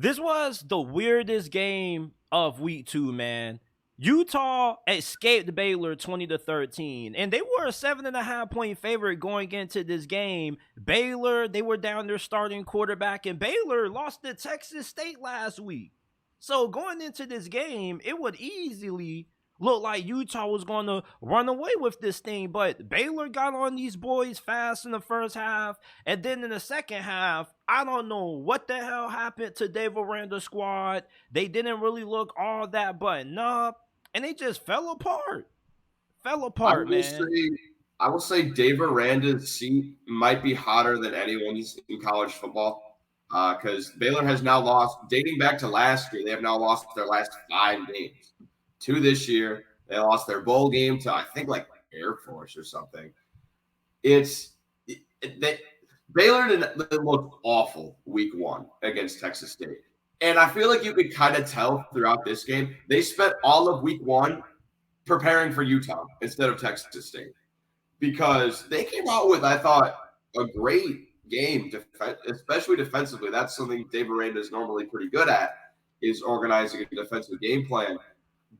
This was the weirdest game of week 2, man. Utah escaped Baylor 20-13, and they were a 7.5 point favorite going into this game. Baylor, they were down their starting quarterback, and Baylor lost to Texas State last week. So going into this game, it would easily look like Utah was going to run away with this thing, but Baylor got on these boys fast in the first half, and then in the second half, I don't know what the hell happened to Dave Aranda's squad. They didn't really look all that buttoned up, and they just fell apart. Fell I apart, will man. say, I will say, Dave Aranda's seat might be hotter than anyone's in college football because Baylor has now lost, dating back to last year, they have now lost their last 5 games. 2 this year, they lost their bowl game to I think like Air Force or something. Baylor didn't look awful week 1 against Texas State. And I feel like you could kind of tell throughout this game, they spent all of week 1 preparing for Utah instead of Texas State because they came out with, I thought, a great game, especially defensively. That's something Dave Aranda is normally pretty good at, is organizing a defensive game plan.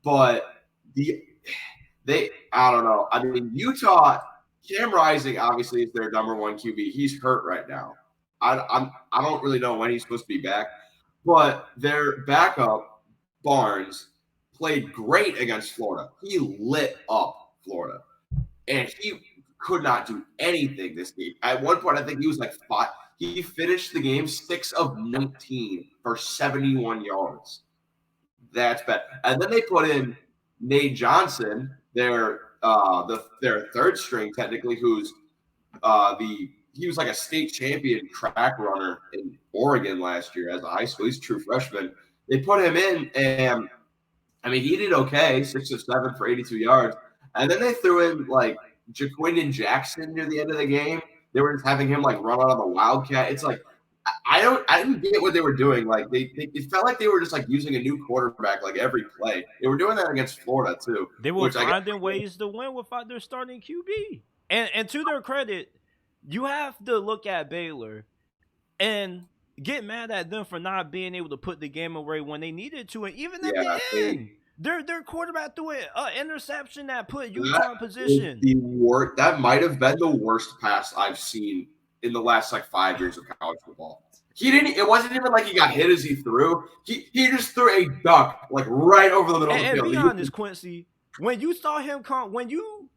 But I don't know. I mean, Utah, Cam Rising obviously is their number 1 QB. He's hurt right now. I don't really know when he's supposed to be back, but their backup Barnes played great against Florida. He lit up Florida, and he could not do anything this game. At one point, I think he was like 5. He finished the game 6 of 19 for 71 yards. That's bad. And then they put in Nate Johnson, their third string technically, who's he was like a state champion track runner in Oregon last year as a high school. He's a true freshman. They put him in, and I mean, he did okay, 6 of 7 for 82 yards. And then they threw in like Jaquindon Jackson near the end of the game. They were just having him like run out of the Wildcat. It's like I didn't get what they were doing. Like it felt like they were just like using a new quarterback like every play. They were doing that against Florida too, They were which I guess finding ways to win without their starting QB. And to their credit, you have to look at Baylor and get mad at them for not being able to put the game away when they needed to, and even at the end, their quarterback threw an interception that put Utah in position. That might have been the worst pass I've seen in the last like 5 years of college football. It wasn't even like he got hit as he threw. He just threw a duck like right over the middle of the field. And be honest, Quincy, when you saw him come, when you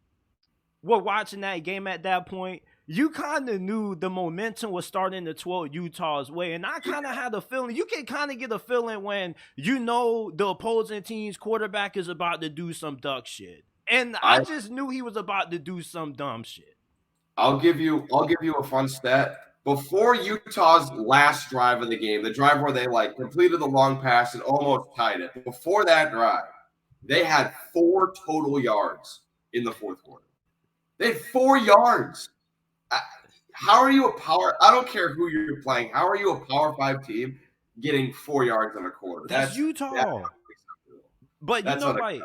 were watching that game at that point, you kind of knew the momentum was starting to tilt Utah's way. And I kind of had a feeling, you can kind of get a feeling when you know the opposing team's quarterback is about to do some duck shit. And I just knew he was about to do some dumb shit. I'll give you a fun stat. Before Utah's last drive of the game, the drive where they like completed the long pass and almost tied it, before that drive, they had 4 total yards in the fourth quarter. They had 4 yards. How are you a power? I don't care who you're playing. How are you a Power 5 team getting 4 yards in a quarter? That's Utah. But you know, like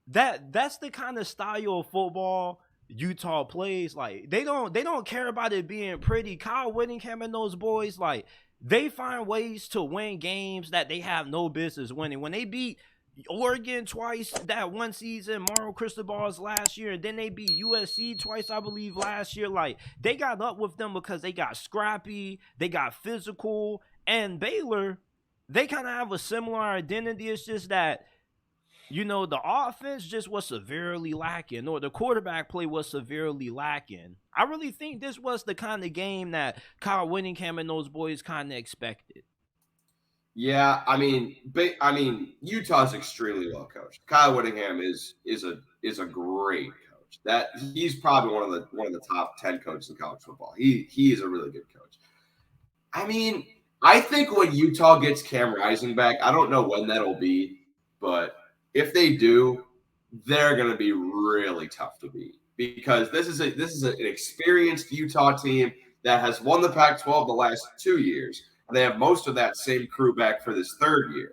that's the kind of style of football Utah plays. Like they don't care about it being pretty. Kyle Whittingham and those boys, like they find ways to win games that they have no business winning. When they beat Oregon twice that one season, Mario Cristobal's last year, and then they beat USC twice, I believe, last year. Like they got up with them because they got scrappy, they got physical, and Baylor, they kind of have a similar identity. It's just that the offense just was severely lacking, or the quarterback play was severely lacking. I really think this was the kind of game that Kyle Whittingham and those boys kind of expected. Yeah, I mean, Utah's extremely well coached. Kyle Whittingham is a great coach. That he's probably one of the top 10 coaches in college football. He is a really good coach. I mean, I think when Utah gets Cam Rising back, I don't know when that'll be, but if they do, they're going to be really tough to beat because this is an experienced Utah team that has won the Pac-12 the last 2 years. And they have most of that same crew back for this third year.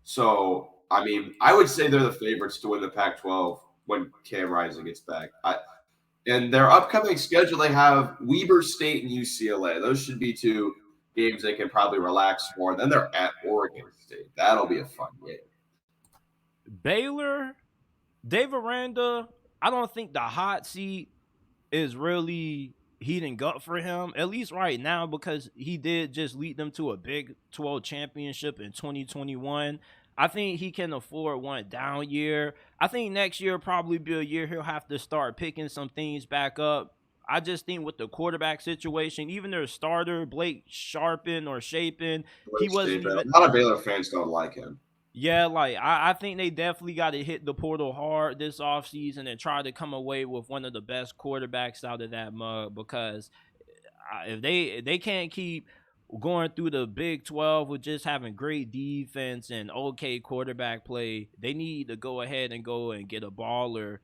So, I mean, I would say they're the favorites to win the Pac-12 when Cam Rising gets back. And their upcoming schedule, they have Weber State and UCLA. Those should be 2 games they can probably relax more. Then they're at Oregon State. That'll be a fun game. Baylor, Dave Aranda, I don't think the hot seat is really heating up for him, at least right now, because he did just lead them to a Big 12 championship in 2021. I think he can afford one down year. I think next year probably be a year he'll have to start picking some things back up. I just think with the quarterback situation, even their starter, Blake Sharpen or Shapen, he wasn't A even. lot of Baylor fans don't like him. Yeah, like I think they definitely got to hit the portal hard this offseason and try to come away with one of the best quarterbacks out of that mug, because if they can't keep going through the Big 12 with just having great defense and okay quarterback play, they need to go ahead and go and get a baller